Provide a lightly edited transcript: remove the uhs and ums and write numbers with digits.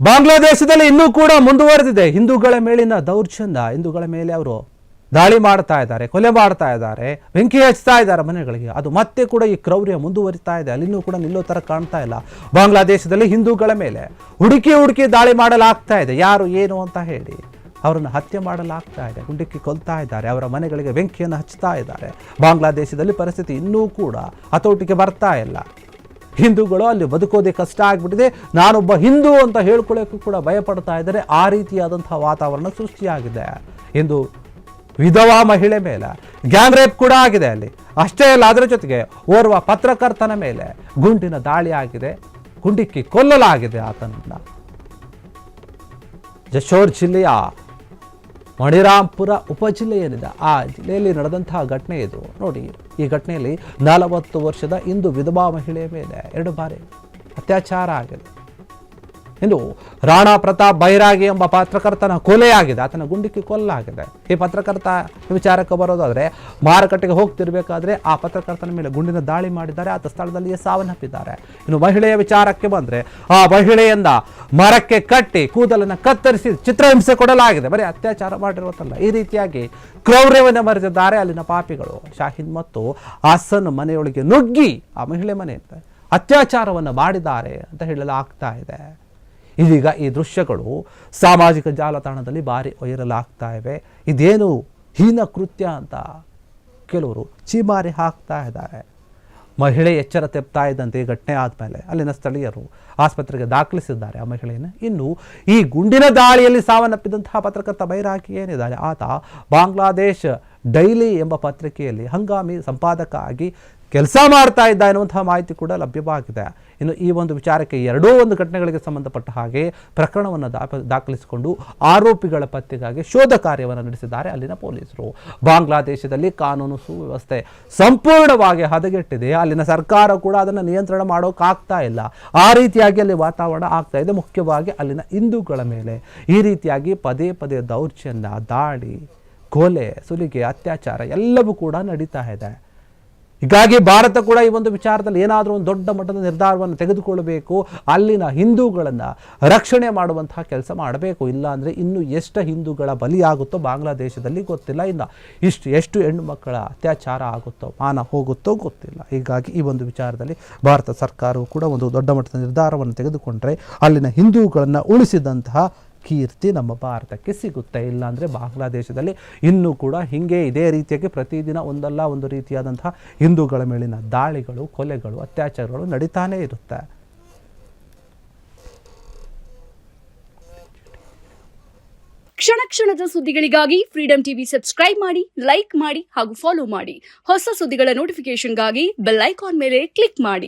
ಬಾಂಗ್ಲಾದೇಶದಲ್ಲಿ ಇನ್ನೂ ಕೂಡ ಮುಂದುವರೆದಿದೆ ಹಿಂದೂಗಳ ಮೇಲಿನ ದೌರ್ಜನ್ಯ. ಹಿಂದೂಗಳ ಮೇಲೆ ಅವರು ದಾಳಿ ಮಾಡ್ತಾ ಇದ್ದಾರೆ, ಕೊಲೆ ಮಾಡ್ತಾ ಇದ್ದಾರೆ, ಬೆಂಕಿ ಹಚ್ತಾ ಇದ್ದಾರೆ ಮನೆಗಳಿಗೆ. ಅದು ಮತ್ತೆ ಕೂಡ ಈ ಕ್ರೌರ್ಯ ಮುಂದುವರಿತಾ ಇದೆ. ಅಲ್ಲಿನ್ನೂ ಕೂಡ ನಿಲ್ಲೋ ತರ ಕಾಣ್ತಾ ಇಲ್ಲ. ಬಾಂಗ್ಲಾದೇಶದಲ್ಲಿ ಹಿಂದೂಗಳ ಮೇಲೆ ಹುಡುಕಿ ದಾಳಿ ಮಾಡಲಾಗ್ತಾ ಇದೆ. ಯಾರು ಏನು ಅಂತ ಹೇಳಿ ಅವರನ್ನು ಹತ್ಯೆ ಮಾಡಲಾಗ್ತಾ ಇದೆ, ಗುಂಡಿಕ್ಕಿ ಕೊಲ್ತಾ ಇದ್ದಾರೆ, ಅವರ ಮನೆಗಳಿಗೆ ಬೆಂಕಿಯನ್ನು ಹಚ್ತಾ ಇದ್ದಾರೆ. ಬಾಂಗ್ಲಾದೇಶದಲ್ಲಿ ಪರಿಸ್ಥಿತಿ ಇನ್ನೂ ಕೂಡ ಹತೋಟಿಗೆ ಬರ್ತಾ ಇಲ್ಲ. ಹಿಂದೂಗಳು ಅಲ್ಲಿ ಬದುಕೋದೇ ಕಷ್ಟ ಆಗಿಬಿಟ್ಟಿದೆ. ನಾನೊಬ್ಬ ಹಿಂದೂ ಅಂತ ಹೇಳ್ಕೊಳ್ಳೋಕ್ಕೂ ಕೂಡ ಭಯಪಡ್ತಾ ಇದ್ದಾರೆ. ಆ ರೀತಿಯಾದಂತಹ ವಾತಾವರಣ ಸೃಷ್ಟಿಯಾಗಿದೆ. ಇಂದು ವಿಧವಾ ಮಹಿಳೆ ಮೇಲೆ ಗ್ಯಾಂಗ್ ರೇಪ್ ಕೂಡ ಆಗಿದೆ ಅಲ್ಲಿ. ಅಷ್ಟೇ ಅಲ್ಲ, ಅದರ ಜೊತೆಗೆ ಓರ್ವ ಪತ್ರಕರ್ತನ ಮೇಲೆ ಗುಂಡಿನ ದಾಳಿ ಆಗಿದೆ, ಗುಂಡಿಕ್ಕಿ ಕೊಲ್ಲಲಾಗಿದೆ ಆತನನ್ನ. ಜಶೋರ್ ಜಿಲ್ಲೆಯ ಮಣಿರಾಂಪುರ ಉಪಜಿಲ್ಲೆ ಏನಿದೆ ಆ ಜಿಲ್ಲೆಯಲ್ಲಿ ನಡೆದಂತಹ ಘಟನೆ ಇದು. ನೋಡಿ, ಈ ಘಟನೆಯಲ್ಲಿ 40 ವರ್ಷದ ಇಂದು ವಿಧವಾ ಮಹಿಳೆಯ ಮೇಲೆ 2 ಬಾರಿ ಅತ್ಯಾಚಾರ ಆಗಿದೆ. ಇನ್ನು ರಾಣಾ ಪ್ರತಾಪ್ ಬೈರಾಗಿ ಎಂಬ ಪತ್ರಕರ್ತನ ಕೊಲೆಯಾಗಿದೆ, ಆತನ ಗುಂಡಿಕ್ಕಿ ಕೊಲ್ಲಾಗಿದೆ. ಈ ಪತ್ರಕರ್ತ ವಿಚಾರಕ್ಕೆ ಬರೋದಾದ್ರೆ, ಮಾರುಕಟ್ಟೆಗೆ ಹೋಗ್ತಿರ್ಬೇಕಾದ್ರೆ ಆ ಪತ್ರಕರ್ತನ ಮೇಲೆ ಗುಂಡಿನ ದಾಳಿ ಮಾಡಿದ್ದಾರೆ, ಆತ ಸ್ಥಳದಲ್ಲಿಯೇ ಸಾವನ್ನಪ್ಪಿದ್ದಾರೆ. ಇನ್ನು ಮಹಿಳೆಯ ವಿಚಾರಕ್ಕೆ ಬಂದ್ರೆ, ಆ ಮಹಿಳೆಯನ್ನ ಮರಕ್ಕೆ ಕಟ್ಟಿ ಕೂದಲನ್ನು ಕತ್ತರಿಸಿ ಚಿತ್ರಹಿಂಸೆ ಕೊಡಲಾಗಿದೆ. ಬರೀ ಅತ್ಯಾಚಾರ ಮಾಡಿರುವುದಲ್ಲ, ಈ ರೀತಿಯಾಗಿ ಕ್ರೌರ್ಯವನ್ನು ಮರೆತಿದ್ದಾರೆ ಅಲ್ಲಿನ ಪಾಪಿಗಳು. ಶಾಹಿದ್ ಮತ್ತು ಹಾಸನ್ ಮನೆಯೊಳಗೆ ನುಗ್ಗಿ ಆ ಮಹಿಳೆ ಮನೆಯಿಂದ ಅತ್ಯಾಚಾರವನ್ನು ಮಾಡಿದ್ದಾರೆ ಅಂತ ಹೇಳಲಾಗ್ತಾ ಇದೆ. ಇದೀಗ ಈ ದೃಶ್ಯಗಳು ಸಾಮಾಜಿಕ ಜಾಲತಾಣದಲ್ಲಿ ಭಾರಿ ವೈರಲ್ ಆಗ್ತಾ ಇವೆ. ಇದೇನು ಹೀನ ಕೃತ್ಯ ಅಂತ ಕೆಲವರು ಚೀಮಾರಿ ಹಾಕ್ತಾ ಇದ್ದಾರೆ. ಮಹಿಳೆ ಎಚ್ಚರ ತೆಪ್ತಾ ಇದ್ದಂತೆ ಈ ಘಟನೆ ಆದಮೇಲೆ ಅಲ್ಲಿನ ಸ್ಥಳೀಯರು ಆಸ್ಪತ್ರೆಗೆ ದಾಖಲಿಸಿದ್ದಾರೆ ಆ ಮಹಿಳೆಯನ್ನು. ಇನ್ನು ಈ ಗುಂಡಿನ ದಾಳಿಯಲ್ಲಿ ಸಾವನ್ನಪ್ಪಿದಂತಹ ಪತ್ರಕರ್ತ ಬೈರಾಗಿ ಏನಿದ್ದಾರೆ, ಆತ ಬಾಂಗ್ಲಾದೇಶ್ ಡೈಲಿ ಎಂಬ ಪತ್ರಿಕೆಯಲ್ಲಿ ಹಂಗಾಮಿ ಸಂಪಾದಕ ಆಗಿ ಕೆಲಸ ಮಾಡ್ತಾ ಇದ್ದ ಎನ್ನುವಂತಹ ಮಾಹಿತಿ ಕೂಡ ಲಭ್ಯವಾಗಿದೆ. ಇನ್ನು ಈ ಒಂದು ವಿಚಾರಕ್ಕೆ ಎರಡೂ ಒಂದು ಘಟನೆಗಳಿಗೆ ಸಂಬಂಧಪಟ್ಟ ಹಾಗೆ ಪ್ರಕರಣವನ್ನು ದಾಖಲಿಸಿಕೊಂಡು ಆರೋಪಿಗಳ ಪತ್ತೆಗಾಗಿ ಶೋಧ ಕಾರ್ಯವನ್ನು ನಡೆಸಿದ್ದಾರೆ ಅಲ್ಲಿನ ಪೊಲೀಸರು. ಬಾಂಗ್ಲಾದೇಶದಲ್ಲಿ ಕಾನೂನು ಸುವ್ಯವಸ್ಥೆ ಸಂಪೂರ್ಣವಾಗಿ ಹದಗೆಟ್ಟಿದೆ. ಅಲ್ಲಿನ ಸರ್ಕಾರ ಕೂಡ ಅದನ್ನು ನಿಯಂತ್ರಣ ಮಾಡೋಕ್ಕಾಗ್ತಾ ಇಲ್ಲ. ಆ ರೀತಿಯಾಗಿ ಅಲ್ಲಿ ವಾತಾವರಣ ಆಗ್ತಾ ಇದೆ. ಮುಖ್ಯವಾಗಿ ಅಲ್ಲಿನ ಹಿಂದೂಗಳ ಮೇಲೆ ಈ ರೀತಿಯಾಗಿ ಪದೇ ಪದೇ ದೌರ್ಜನ್ಯ, ದಾಳಿ, ಕೊಲೆ, ಸುಲಿಗೆ, ಅತ್ಯಾಚಾರ ಎಲ್ಲವೂ ಕೂಡ ನಡೀತಾ ಇದೆ. ಹೀಗಾಗಿ ಭಾರತ ಕೂಡ ಈ ಒಂದು ವಿಚಾರದಲ್ಲಿ ಏನಾದರೂ ಒಂದು ದೊಡ್ಡ ಮಟ್ಟದ ನಿರ್ಧಾರವನ್ನು ತೆಗೆದುಕೊಳ್ಳಬೇಕು. ಅಲ್ಲಿನ ಹಿಂದೂಗಳನ್ನು ರಕ್ಷಣೆ ಮಾಡುವಂತಹ ಕೆಲಸ ಮಾಡಬೇಕು. ಇಲ್ಲ ಅಂದರೆ ಇನ್ನು ಎಷ್ಟು ಹಿಂದೂಗಳ ಬಲಿಯಾಗುತ್ತೋ ಬಾಂಗ್ಲಾದೇಶದಲ್ಲಿ ಗೊತ್ತಿಲ್ಲ. ಇನ್ನು ಎಷ್ಟು ಹೆಣ್ಣು ಮಕ್ಕಳ ಅತ್ಯಾಚಾರ ಆಗುತ್ತೋ, ಮಾನ ಹೋಗುತ್ತೋ ಗೊತ್ತಿಲ್ಲ. ಹೀಗಾಗಿ ಈ ಒಂದು ವಿಚಾರದಲ್ಲಿ ಭಾರತ ಸರ್ಕಾರವು ಕೂಡ ಒಂದು ದೊಡ್ಡ ಮಟ್ಟದ ನಿರ್ಧಾರವನ್ನು ತೆಗೆದುಕೊಂಡ್ರೆ ಅಲ್ಲಿನ ಹಿಂದೂಗಳನ್ನು ಉಳಿಸಿದಂತಹ ಕೀರ್ತಿ ನಮ್ಮ ಭಾರತಕ್ಕೆ ಸಿಗುತ್ತೆ. ಇಲ್ಲ ಅಂದರೆ ಬಾಂಗ್ಲಾದೇಶದಲ್ಲಿ ಇನ್ನೂ ಕೂಡ ಹೀಗೆ ಇದೇ ರೀತಿಯಾಗಿ ಪ್ರತಿದಿನ ಒಂದಲ್ಲ ಒಂದು ರೀತಿಯಾದಂತಹ ಹಿಂದೂಗಳ ಮೇಲಿನ ದಾಳಿಗಳು, ಕೊಲೆಗಳು, ಅತ್ಯಾಚಾರಗಳು ನಡೀತಾನೇ ಇರುತ್ತೆ. ಕ್ಷಣ ಕ್ಷಣದ ಸುದ್ದಿಗಳಿಗಾಗಿ ಫ್ರೀಡಂ ಟಿವಿ ಸಬ್ಸ್ಕ್ರೈಬ್ ಮಾಡಿ, ಲೈಕ್ ಮಾಡಿ ಹಾಗೂ ಫಾಲೋ ಮಾಡಿ. ಹೊಸ ಸುದ್ದಿಗಳ ನೋಟಿಫಿಕೇಶನ್ಗಾಗಿ ಬೆಲ್ ಐಕಾನ್ ಮೇಲೆ ಕ್ಲಿಕ್ ಮಾಡಿ.